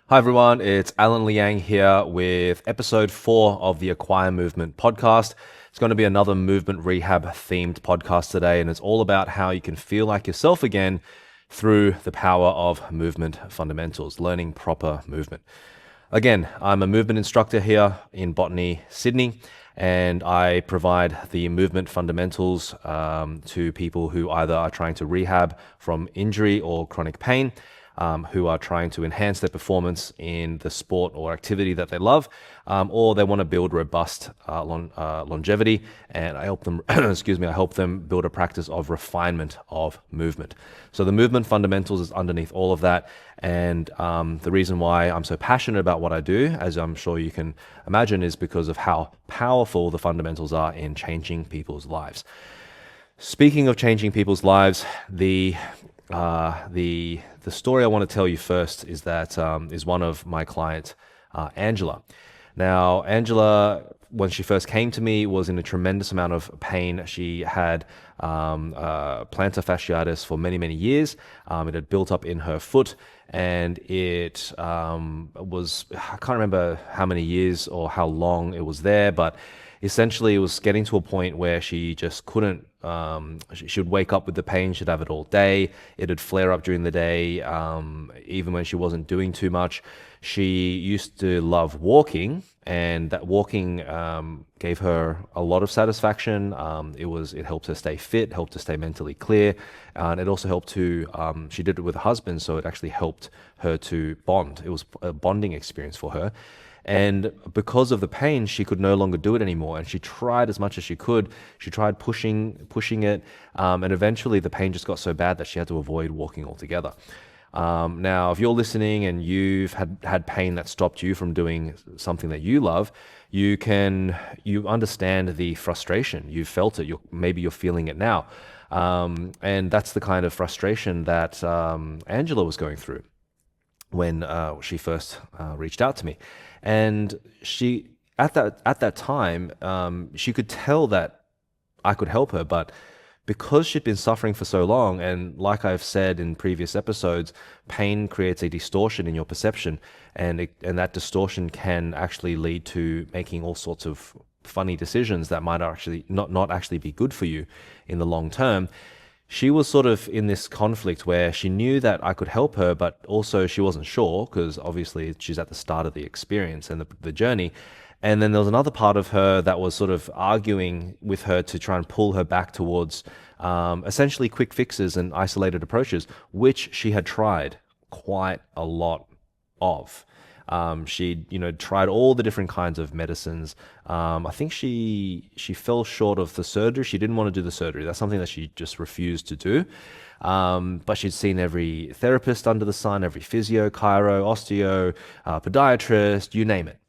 Hi everyone, it's Alan Liang here with episode 4 of the Acquire Movement podcast. It's going to be another movement rehab themed podcast today, and it's all about how you can feel like yourself again through the power of movement fundamentals, learning proper movement. Again, I'm a movement instructor here in Botany, Sydney, and I provide the movement fundamentals to people who either are trying to rehab from injury or chronic pain, who are trying to enhance their performance in the sport or activity that they love, or they want to build robust longevity. And I help them, I help them build a practice of refinement of movement. So the movement fundamentals is underneath all of that. And the reason why I'm so passionate about what I do, as I'm sure you can imagine, is because of how powerful the fundamentals are in changing people's lives. Speaking of changing people's lives, the story I want to tell you first is that is one of my client, Angela. Now, Angela, when she first came to me, was in a tremendous amount of pain. She had plantar fasciitis for many, many years. It had built up in her foot, and it was, I can't remember how many years or how long it was there, but essentially it was getting to a point where she just couldn't, she would wake up with the pain, she'd have it all day, it'd flare up during the day, even when she wasn't doing too much. She used to love walking, and that walking gave her a lot of satisfaction. It helped her stay fit, helped her stay mentally clear, and it also helped to, she did it with her husband, so it actually helped her to bond. It was a bonding experience for her. And because of the pain, she could no longer do it anymore. And she tried as much as she could. She tried pushing it. And eventually the pain just got so bad that she had to avoid walking altogether. Now, if you're listening and you've had pain that stopped you from doing something that you love, you understand the frustration. You've felt it. Maybe you're feeling it now. And that's the kind of frustration that Angela was going through when she first reached out to me. And she, at that time, she could tell that I could help her, but because she'd been suffering for so long, and like I've said in previous episodes, pain creates a distortion in your perception, and that distortion can actually lead to making all sorts of funny decisions that might actually not actually be good for you in the long term. She was sort of in this conflict where she knew that I could help her, but also she wasn't sure, because obviously she's at the start of the experience and the journey. And then there was another part of her that was sort of arguing with her to try and pull her back towards essentially quick fixes and isolated approaches, which she had tried quite a lot of. She tried all the different kinds of medicines. I think she fell short of the surgery. She didn't want to do the surgery. That's something that she just refused to do. But she'd seen every therapist under the sun, every physio, chiro, osteo, podiatrist, you name it.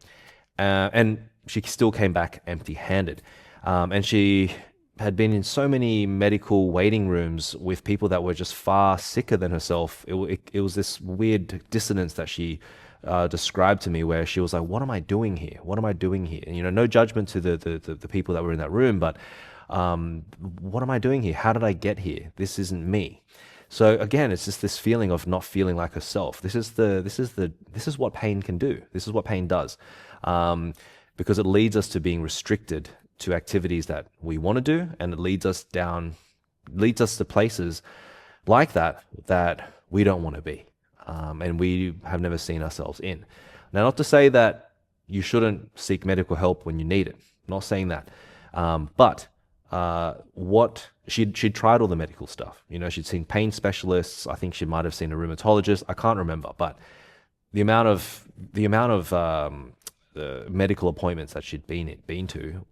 And she still came back empty-handed. And she had been in so many medical waiting rooms with people that were just far sicker than herself. It was this weird dissonance that she described to me, where she was like, what am I doing here? What am I doing here? And, no judgment to the people that were in that room, but what am I doing here? How did I get here? This isn't me. So again, it's just this feeling of not feeling like herself. This is what pain can do. This is what pain does. Because it leads us to being restricted to activities that we want to do, and it leads us to places like that we don't want to be. And we have never seen ourselves in. Now, not to say that you shouldn't seek medical help when you need it. I'm not saying that. But what she'd tried all the medical stuff. She'd seen pain specialists. I think she might have seen a rheumatologist. I can't remember, but the amount of the medical appointments that she'd been to,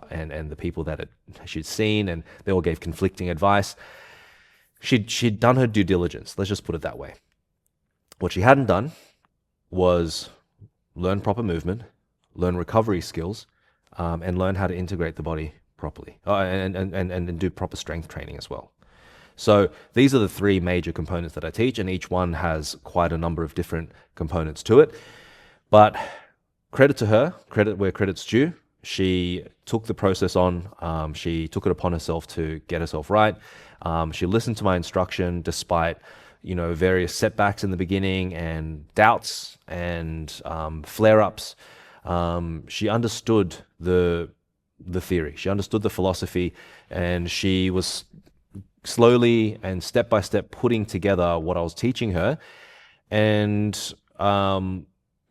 and the people that she'd seen, and they all gave conflicting advice. She'd done her due diligence. Let's just put it that way. What she hadn't done was learn proper movement, learn recovery skills, and learn how to integrate the body properly, and do proper strength training as well. So these are the three major components that I teach, and each one has quite a number of different components to it. But credit to her, credit where credit's due. She took the process on. She took it upon herself to get herself right. She listened to my instruction despite various setbacks in the beginning and doubts and flare-ups, she understood the theory. She understood the philosophy, and she was slowly and step by step putting together what I was teaching her. And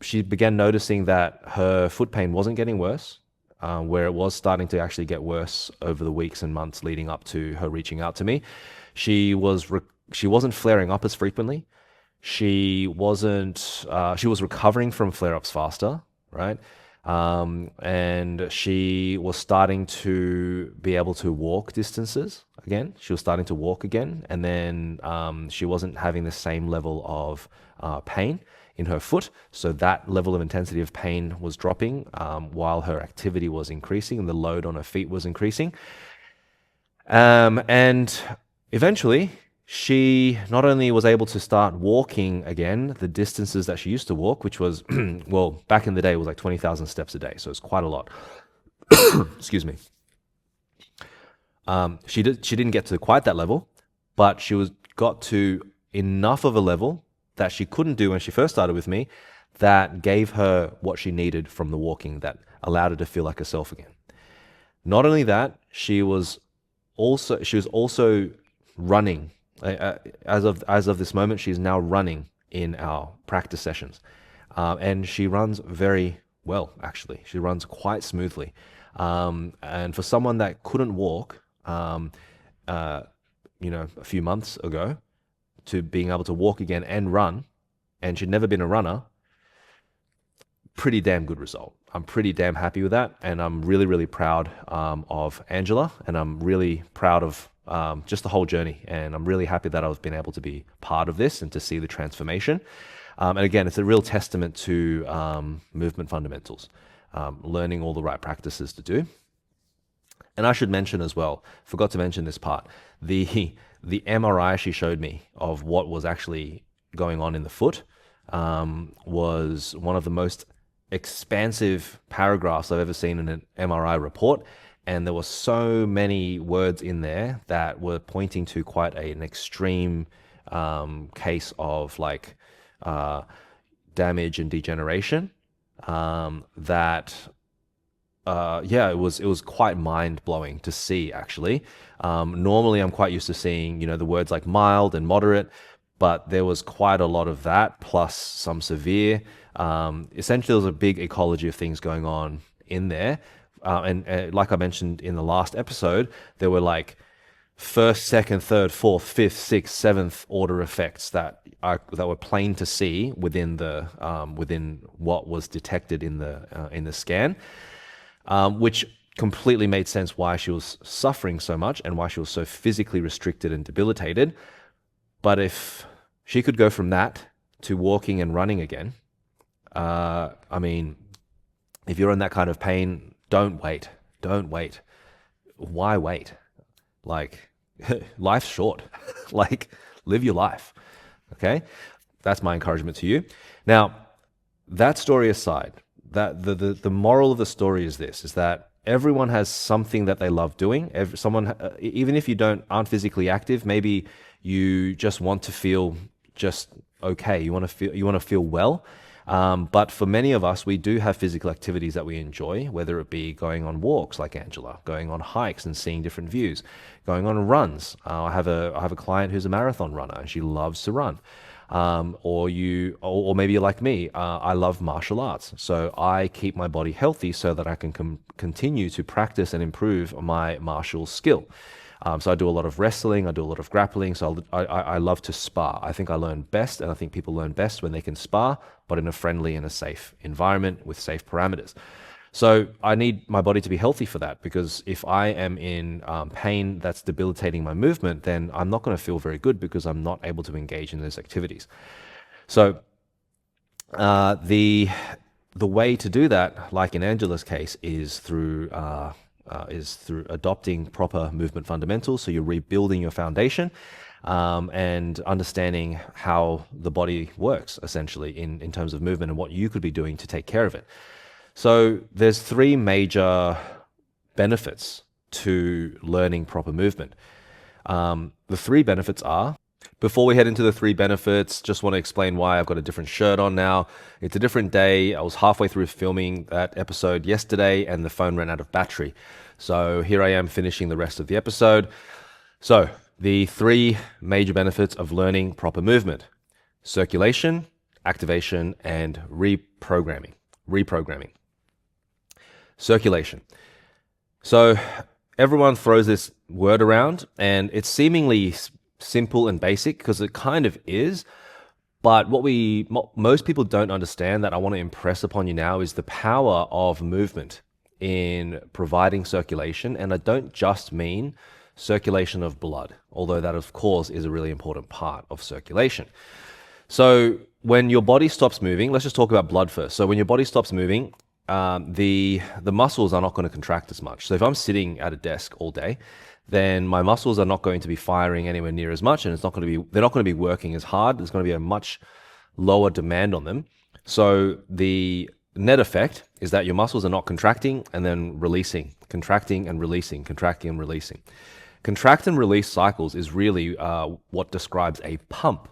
she began noticing that her foot pain wasn't getting worse, where it was starting to actually get worse over the weeks and months leading up to her reaching out to me. She wasn't flaring up as frequently. She was recovering from flare-ups faster, right? And she was starting to be able to walk distances again. She was starting to walk again. And then she wasn't having the same level of pain in her foot. So that level of intensity of pain was dropping while her activity was increasing and the load on her feet was increasing. And eventually, she not only was able to start walking again, the distances that she used to walk, which was, well, back in the day, it was like 20,000 steps a day. So it's quite a lot. Excuse me. She didn't get to quite that level, but she got to enough of a level that she couldn't do when she first started with me that gave her what she needed from the walking, that allowed her to feel like herself again. Not only that, she was also running. As of this moment, she's now running in our practice sessions, and she runs very well. Actually, she runs quite smoothly. And for someone that couldn't walk, a few months ago, to being able to walk again and run, and she'd never been a runner, pretty damn good result. I'm pretty damn happy with that, and I'm really, really proud of Angela, and I'm really proud of just the whole journey, and I'm really happy that I've been able to be part of this and to see the transformation. And again, it's a real testament to movement fundamentals, learning all the right practices to do. And I should mention as well, forgot to mention this part, the MRI she showed me of what was actually going on in the foot was one of the most expansive paragraphs I've ever seen in an MRI report. And there were so many words in there that were pointing to quite an extreme case of like damage and degeneration that it was quite mind-blowing to see, actually. Normally, I'm quite used to seeing, the words like mild and moderate, but there was quite a lot of that, plus some severe. Essentially, there was a big ecology of things going on in there. And like I mentioned in the last episode, there were like first, second, third, fourth, fifth, sixth, seventh order effects that were plain to see within what was detected in the scan, which completely made sense why she was suffering so much and why she was so physically restricted and debilitated. But if she could go from that to walking and running again, if you're in that kind of pain, don't wait. Why wait? Like, life's short. Like, live your life. Okay? That's my encouragement to you. Now, that story aside, that the moral of the story is this, is that everyone has something that they love doing. Even if you aren't physically active, maybe you just want to feel just okay. You want to feel well. But for many of us, we do have physical activities that we enjoy, whether it be going on walks like Angela, going on hikes and seeing different views, going on runs. I have a client who's a marathon runner and she loves to run. Or maybe you're like me. I love martial arts, so I keep my body healthy so that I can continue to practice and improve my martial skill. So I do a lot of wrestling, I do a lot of grappling, so I love to spar. I think I learn best, and I think people learn best when they can spar, but in a friendly and a safe environment with safe parameters. So I need my body to be healthy for that, because if I am in pain that's debilitating my movement, then I'm not going to feel very good because I'm not able to engage in those activities. So the way to do that, like in Angela's case, is through adopting proper movement fundamentals. So you're rebuilding your foundation and understanding how the body works, essentially, in terms of movement and what you could be doing to take care of it. So there's three major benefits to learning proper movement. The three benefits are, Before we head into the 3 benefits, just want to explain why I've got a different shirt on now. It's a different day. I was halfway through filming that episode yesterday and the phone ran out of battery. So here I am finishing the rest of the episode. So the 3 major benefits of learning proper movement: circulation, activation, and reprogramming. Circulation. So everyone throws this word around and it's seemingly simple and basic because it kind of is. But what most people don't understand that I want to impress upon you now is the power of movement in providing circulation. And I don't just mean circulation of blood, although that of course is a really important part of circulation. So when your body stops moving, let's just talk about blood first. So when your body stops moving, the muscles are not going to contract as much. So if I'm sitting at a desk all day, then my muscles are not going to be firing anywhere near as much, and they're not going to be working as hard. There's going to be a much lower demand on them. So the net effect is that your muscles are not contracting and then releasing, contracting and releasing, contracting and releasing. Contract and release cycles is really what describes a pump.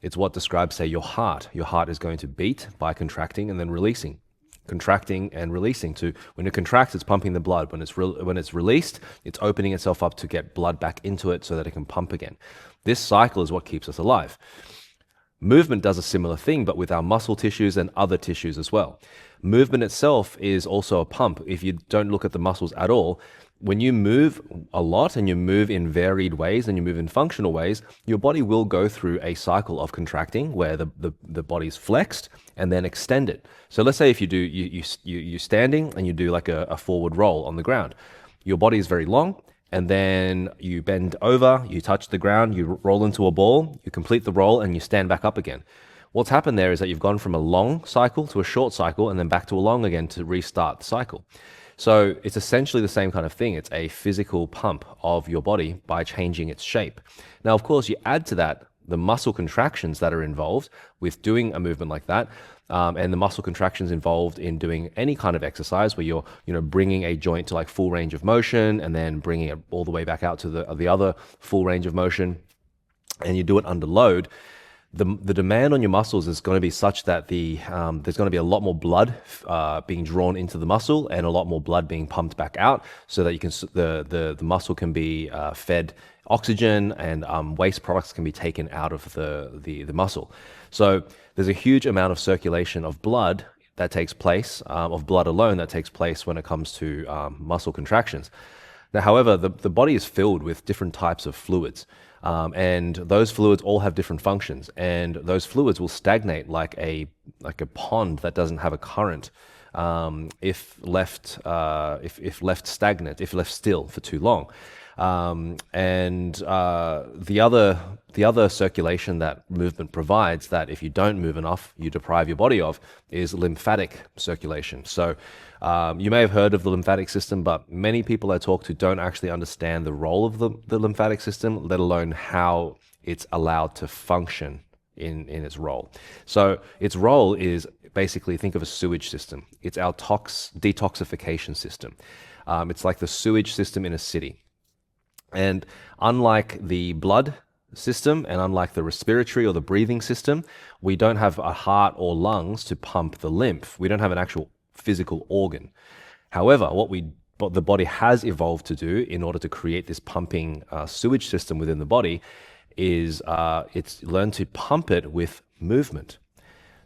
It's what describes, say, your heart. Your heart is going to beat by contracting and then releasing. Contracting and releasing. When it contracts, it's pumping the blood. When it's released, it's opening itself up to get blood back into it so that it can pump again. This cycle is what keeps us alive. Movement does a similar thing, but with our muscle tissues and other tissues as well. Movement itself is also a pump. If you don't look at the muscles at all, when you move a lot and you move in varied ways and you move in functional ways, your body will go through a cycle of contracting where the body's flexed and then extended. So let's say if you're standing and you do like a forward roll on the ground, your body is very long, and then you bend over, you touch the ground, you roll into a ball, you complete the roll, and you stand back up again. What's happened there is that you've gone from a long cycle to a short cycle and then back to a long again to restart the cycle. So it's essentially the same kind of thing. It's a physical pump of your body by changing its shape. Now, of course, you add to that the muscle contractions that are involved with doing a movement like that, and the muscle contractions involved in doing any kind of exercise where you're bringing a joint to like full range of motion and then bringing it all the way back out to the other full range of motion, and you do it under load. The demand on your muscles is going to be such that there's going to be a lot more blood being drawn into the muscle and a lot more blood being pumped back out, so that the muscle can be fed oxygen and waste products can be taken out of the muscle. So there's a huge amount of circulation of blood that takes place, of blood alone that takes place when it comes to muscle contractions. Now, however, the body is filled with different types of fluids. And those fluids all have different functions, and those fluids will stagnate like a pond that doesn't have a current if left stagnant, if left still for too long. And the other circulation that movement provides, that if you don't move enough, you deprive your body of, is lymphatic circulation. So you may have heard of the lymphatic system, but many people I talk to don't actually understand the role of the lymphatic system, let alone how it's allowed to function in its role. So its role is basically, think of a sewage system. It's our detoxification system. It's like the sewage system in a city. And unlike the blood system and unlike the respiratory or the breathing system, we don't have a heart or lungs to pump the lymph. We don't have an actual physical organ. However, what the body has evolved to do in order to create this pumping sewage system within the body is it's learned to pump it with movement.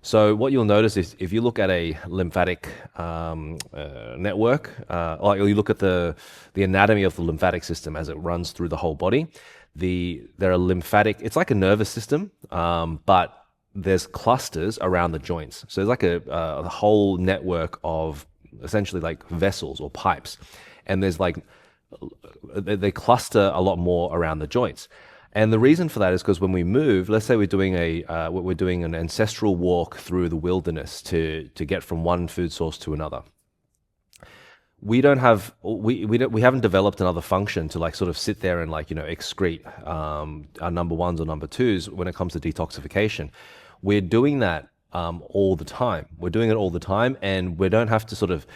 So what you'll notice is if you look at a lymphatic network, or you look at the anatomy of the lymphatic system as it runs through the whole body, there are lymphatic, it's like a nervous system, but there's clusters around the joints. So there's like a whole network of essentially like vessels or pipes. And there's like, they cluster a lot more around the joints. And the reason for that is because when we move, let's say we're doing an ancestral walk through the wilderness to get from one food source to another. We haven't developed another function to like sort of sit there and like, excrete our number ones or number twos when it comes to detoxification. We're doing that all the time. We're doing it all the time, and we don't have to sort of,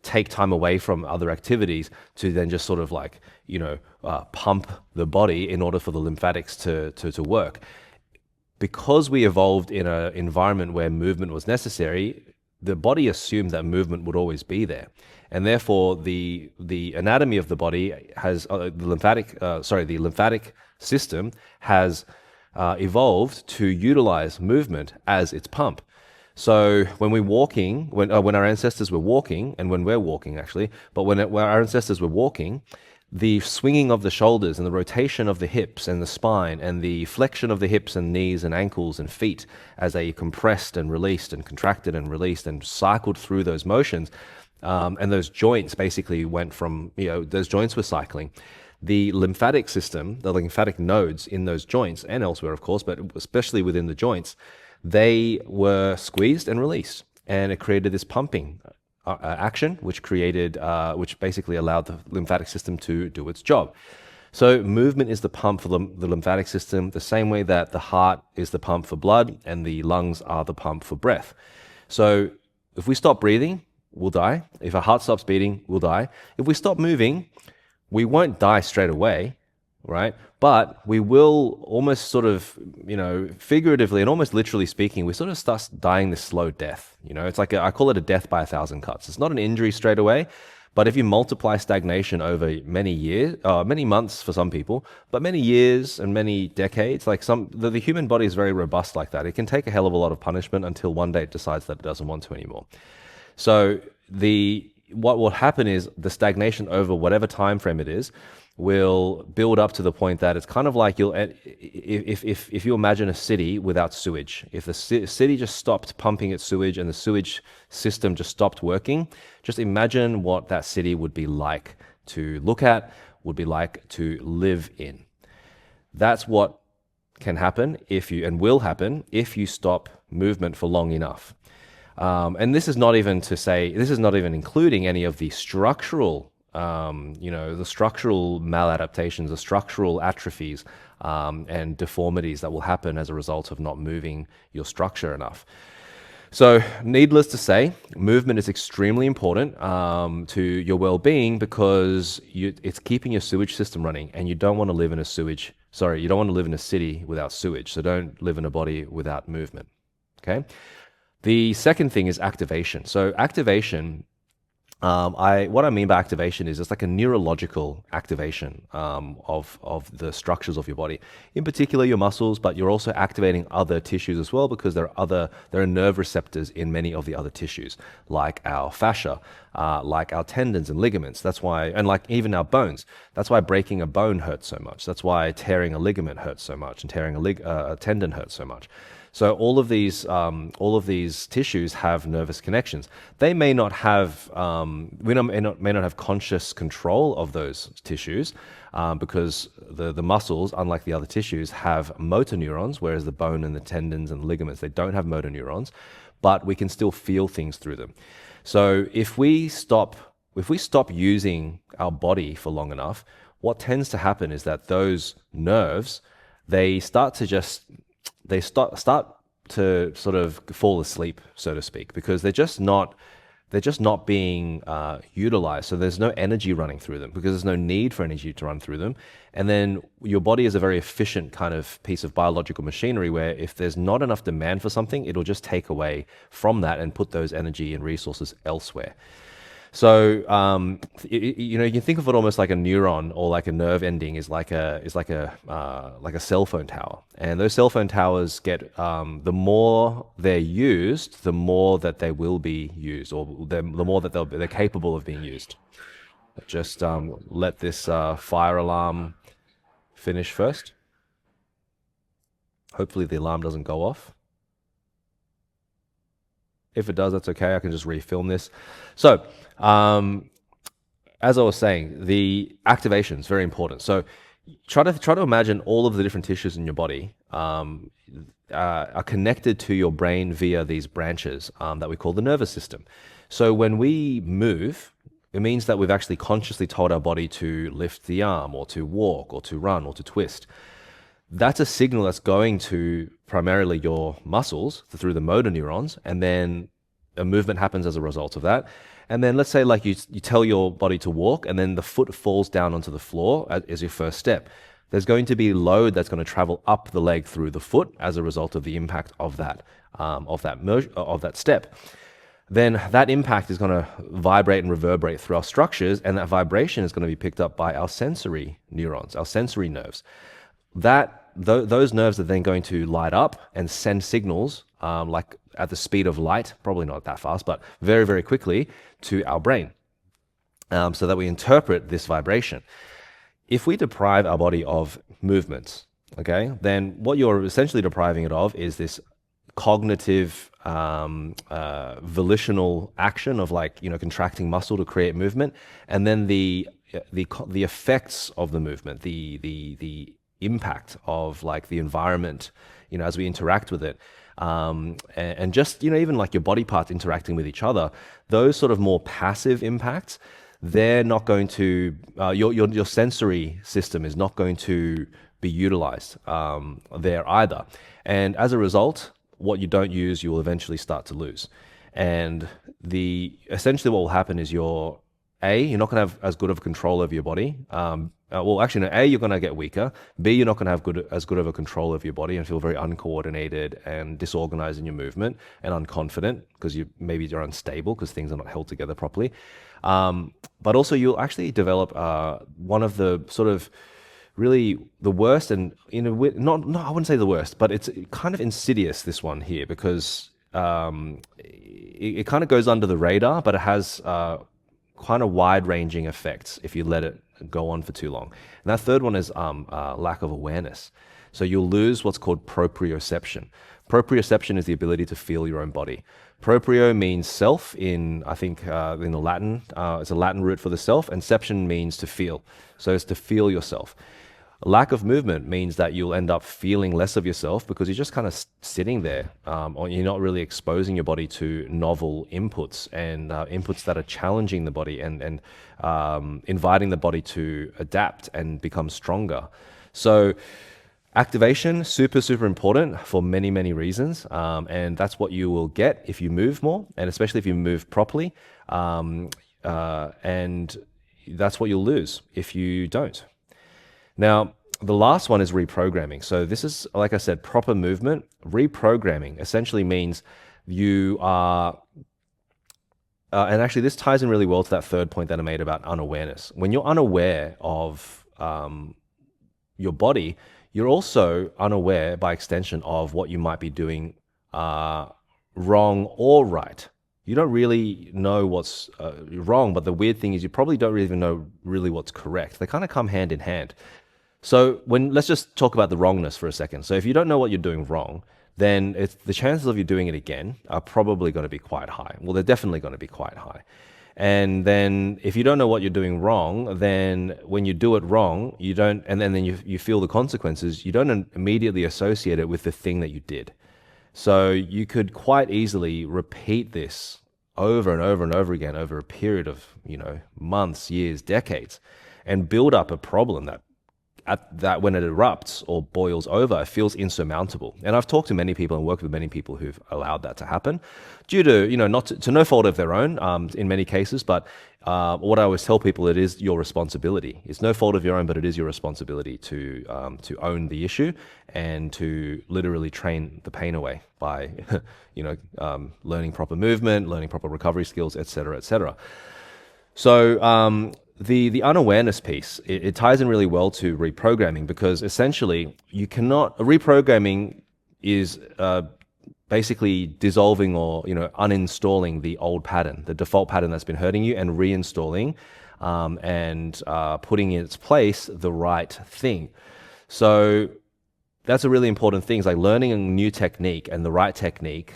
take time away from other activities to then just sort of like, pump the body in order for the lymphatics to work. Because we evolved in an environment where movement was necessary, the body assumed that movement would always be there, and therefore the anatomy of the body has the lymphatic system has evolved to utilize movement as its pump. So when our ancestors were walking, and when we're walking actually, but when our ancestors were walking, the swinging of the shoulders and the rotation of the hips and the spine and the flexion of the hips and knees and ankles and feet as they compressed and released and contracted and released and cycled through those motions, and those joints basically went from, those joints were cycling. The lymphatic system, the lymphatic nodes in those joints and elsewhere, of course, but especially within the joints, they were squeezed and released, and it created this pumping action, which basically allowed the lymphatic system to do its job. So movement is the pump for the lymphatic system, the same way that the heart is the pump for blood and the lungs are the pump for breath. So if we stop breathing, we'll die. If our heart stops beating, we'll die. If we stop moving, we won't die straight away, right? But we will almost sort of, figuratively and almost literally speaking, we sort of start dying this slow death. It's like I call it a death by 1,000 cuts. It's not an injury straight away, but if you multiply stagnation over many years, many months for some people, but many years and many decades, like the human body is very robust like that. It can take a hell of a lot of punishment until one day it decides that it doesn't want to anymore. So what will happen is the stagnation over whatever time frame it is will build up to the point that it's kind of like if you imagine a city without sewage, if the city just stopped pumping its sewage and the sewage system just stopped working, just imagine what that city would be like to look at, would be like to live in. That's what can happen and will happen if you stop movement for long enough. And this is not even including any of the structural, the structural maladaptations, the structural atrophies, and deformities that will happen as a result of not moving your structure enough. So needless to say, movement is extremely important to your well-being because it's keeping your sewage system running, and you don't want to live in a city without sewage. So don't live in a body without movement. Okay. The second thing is activation. So activation, what I mean by activation is it's like a neurological activation of the structures of your body, in particular your muscles, but you're also activating other tissues as well, because there are nerve receptors in many of the other tissues, like our fascia, like our tendons and ligaments. That's why, and like even our bones. That's why breaking a bone hurts so much. That's why tearing a ligament hurts so much, and tearing a tendon hurts so much. So all of these tissues have nervous connections. They may not have may not have conscious control of those tissues because the muscles, unlike the other tissues, have motor neurons, whereas the bone and the tendons and the ligaments, they don't have motor neurons, but we can still feel things through them. So if we stop using our body for long enough, what tends to happen is that those nerves, they start to sort of fall asleep, so to speak, because they're just not being utilized. So there's no energy running through them because there's no need for energy to run through them. And then your body is a very efficient kind of piece of biological machinery where if there's not enough demand for something, it'll just take away from that and put those energy and resources elsewhere. So you can think of it almost like a neuron or like a nerve ending is like a cell phone tower, and those cell phone towers get the more they're used, the more that they will be used, or the more that they're capable of being used. Just let this fire alarm finish first. Hopefully the alarm doesn't go off. If it does, that's okay. I can just refilm this. So, as I was saying, the activation is very important. So, try to imagine all of the different tissues in your body are connected to your brain via these branches that we call the nervous system. So, when we move, it means that we've actually consciously told our body to lift the arm, or to walk, or to run, or to twist. That's a signal that's going to primarily your muscles through the motor neurons, and then a movement happens as a result of that. And then let's say like you tell your body to walk, and then the foot falls down onto the floor as your first step. There's going to be load that's going to travel up the leg through the foot as a result of the impact of that step. Then that impact is going to vibrate and reverberate through our structures, and that vibration is going to be picked up by our sensory neurons, our sensory nerves. Those nerves are then going to light up and send signals, like at the speed of light, probably not that fast, but very, very quickly to our brain, so that we interpret this vibration. If we deprive our body of movement, okay, then what you're essentially depriving it of is this cognitive, volitional action of contracting muscle to create movement, and then the effects of the movement, the impact of the environment, as we interact with it, and just even your body parts interacting with each other. Those sort of more passive impacts, they're not going to your sensory system is not going to be utilized there either, and as a result, what you don't use, you will eventually start to lose. And essentially what will happen is you're not going to have as good of a control over your body. You're going to get weaker. B, you're not going to have as good of a control over your body and feel very uncoordinated and disorganized in your movement and unconfident because maybe you're unstable because things are not held together properly. But also you'll actually develop one of the sort of really the worst, and I wouldn't say the worst, but it's kind of insidious, this one here, because it kind of goes under the radar, but it has kind of wide-ranging effects if you let it go on for too long. And that third one is lack of awareness. So you'll lose what's called proprioception. Proprioception is the ability to feel your own body. Proprio means self in the Latin. It's a Latin root for the self, and ception means to feel. So it's to feel yourself. Lack of movement means that you'll end up feeling less of yourself because you're just kind of sitting there, or you're not really exposing your body to novel inputs and inputs that are challenging the body and inviting the body to adapt and become stronger. So activation, super, super important for many, many reasons. And that's what you will get if you move more, and especially if you move properly. And that's what you'll lose if you don't. Now, the last one is reprogramming. So this is, like I said, proper movement. Reprogramming essentially means you are, and actually this ties in really well to that third point that I made about unawareness. When you're unaware of your body, you're also unaware by extension of what you might be doing wrong or right. You don't really know what's wrong, but the weird thing is you probably don't even know really what's correct. They kind of come hand in hand. So let's just talk about the wrongness for a second. So if you don't know what you're doing wrong, then the chances of you doing it again are probably going to be quite high. Well, they're definitely going to be quite high. And then if you don't know what you're doing wrong, then when you do it wrong, you don't, and then you feel the consequences, you don't immediately associate it with the thing that you did. So you could quite easily repeat this over and over and over again over a period of, months, years, decades, and build up a problem that when it erupts or boils over, it feels insurmountable. And I've talked to many people and worked with many people who've allowed that to happen due to, not to no fault of their own in many cases, but what I always tell people, it is your responsibility. It's no fault of your own, but it is your responsibility to own the issue and to literally train the pain away by, learning proper movement, learning proper recovery skills, et cetera, et cetera. So, the unawareness piece, it ties in really well to reprogramming, because essentially reprogramming is basically dissolving or uninstalling the old pattern, the default pattern that's been hurting you, and reinstalling and putting in its place the right thing. So that's a really important thing. It's like learning a new technique and the right technique.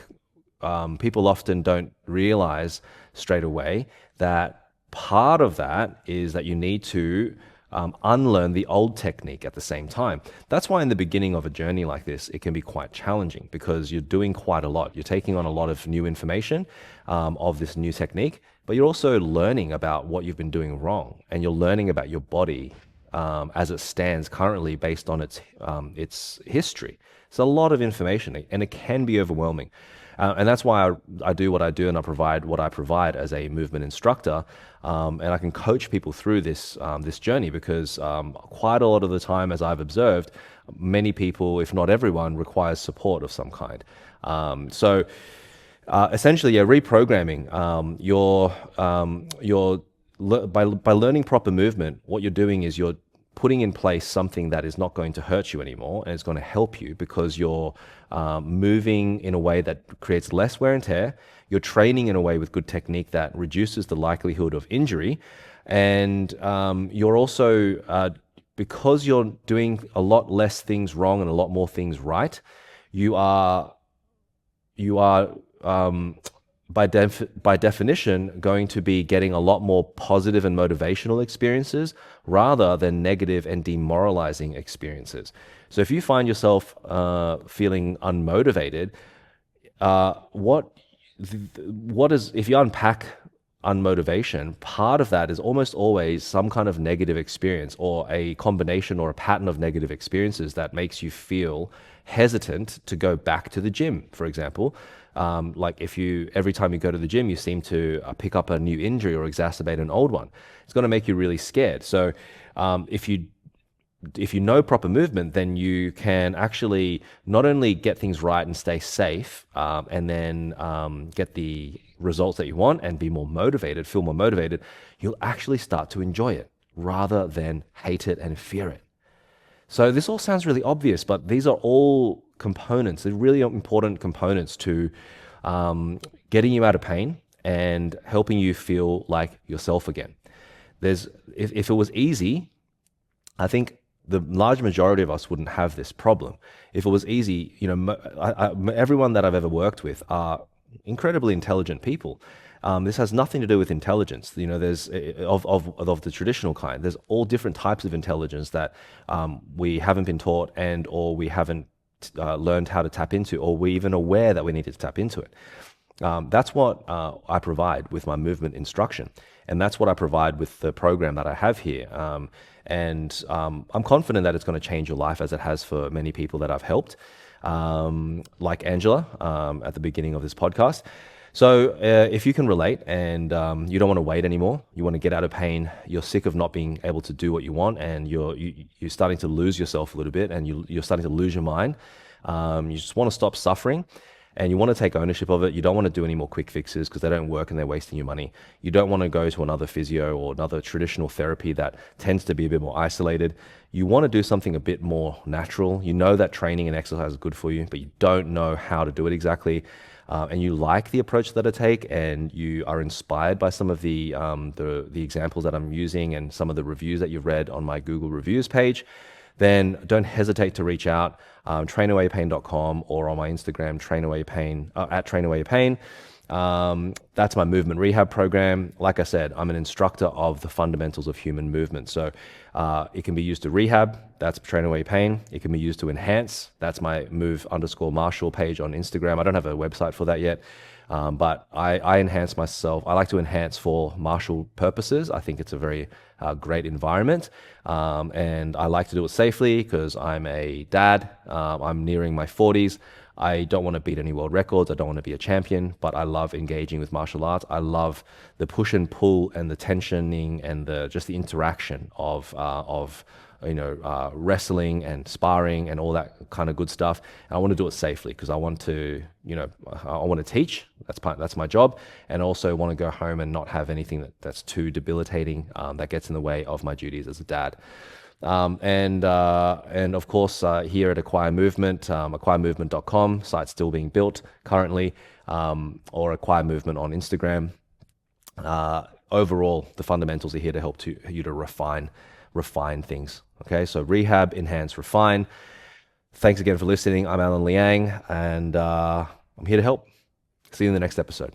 People often don't realize straight away that part of that is that you need to unlearn the old technique at the same time. That's why in the beginning of a journey like this, it can be quite challenging, because you're doing quite a lot. You're taking on a lot of new information of this new technique, but you're also learning about what you've been doing wrong, and you're learning about your body as it stands currently based on its history. It's a lot of information, and it can be overwhelming. And that's why I do what I do, and I provide what I provide as a movement instructor. And I can coach people through this journey, because quite a lot of the time, as I've observed, many people, if not everyone, requires support of some kind. Essentially, reprogramming by learning proper movement. What you're doing is you're putting in place something that is not going to hurt you anymore, and it's going to help you, because you're moving in a way that creates less wear and tear. You're training in a way with good technique that reduces the likelihood of injury, and you're also because you're doing a lot less things wrong and a lot more things right. You are by definition going to be getting a lot more positive and motivational experiences rather than negative and demoralizing experiences. So if you find yourself feeling unmotivated, if you unpack unmotivation, part of that is almost always some kind of negative experience, or a combination or a pattern of negative experiences that makes you feel hesitant to go back to the gym, for example. Like every time you go to the gym, you seem to pick up a new injury or exacerbate an old one. It's going to make you really scared. So if you know proper movement, then you can actually not only get things right and stay safe, and then get the results that you want and be more motivated, feel more motivated, you'll actually start to enjoy it rather than hate it and fear it. So this all sounds really obvious, but these are all components. They're really important components to getting you out of pain and helping you feel like yourself again. If it was easy, I think the large majority of us wouldn't have this problem. If it was easy, everyone that I've ever worked with are incredibly intelligent people. This has nothing to do with intelligence. There's of the traditional kind. There's all different types of intelligence that we haven't been taught, or we haven't learned how to tap into, or we're even aware that we need to tap into it. That's what I provide with my movement instruction, and that's what I provide with the program that I have here. And I'm confident that it's going to change your life, as it has for many people that I've helped, like Angela at the beginning of this podcast. So if you can relate, and you don't want to wait anymore, you want to get out of pain, you're sick of not being able to do what you want, and you're starting to lose yourself a little bit, and you're starting to lose your mind. You just want to stop suffering, and you want to take ownership of it. You don't want to do any more quick fixes because they don't work and they're wasting your money. You don't want to go to another physio or another traditional therapy that tends to be a bit more isolated. You want to do something a bit more natural. You know that training and exercise is good for you, but you don't know how to do it exactly. And you like the approach that I take, and you are inspired by some of the examples that I'm using and some of the reviews that you've read on my Google reviews page, then don't hesitate to reach out, trainawaypain.com, or on my Instagram, trainawaypain, at trainawaypain. That's my movement rehab program. Like I said, I'm an instructor of the fundamentals of human movement. So it can be used to rehab. That's Train Away Pain. It can be used to enhance. That's my move_Marshall page on Instagram. I don't have a website for that yet. But I enhance myself. I like to enhance for martial purposes. I think it's a very great environment. And I like to do it safely because I'm a dad. I'm nearing my 40s. I don't want to beat any world records. I don't want to be a champion, but I love engaging with martial arts. I love the push and pull and the tensioning and just the interaction of wrestling and sparring and all that kind of good stuff. And I want to do it safely because I want to, I want to teach. That's my job, and also want to go home and not have anything that's too debilitating that gets in the way of my duties as a dad. And of course, here at Acquire Movement, acquiremovement.com, site's still being built currently, or Acquire Movement on Instagram. Overall, the fundamentals are here to help you to refine things. Okay, so rehab, enhance, refine. Thanks again for listening. I'm Alan Liang, and I'm here to help. See you in the next episode.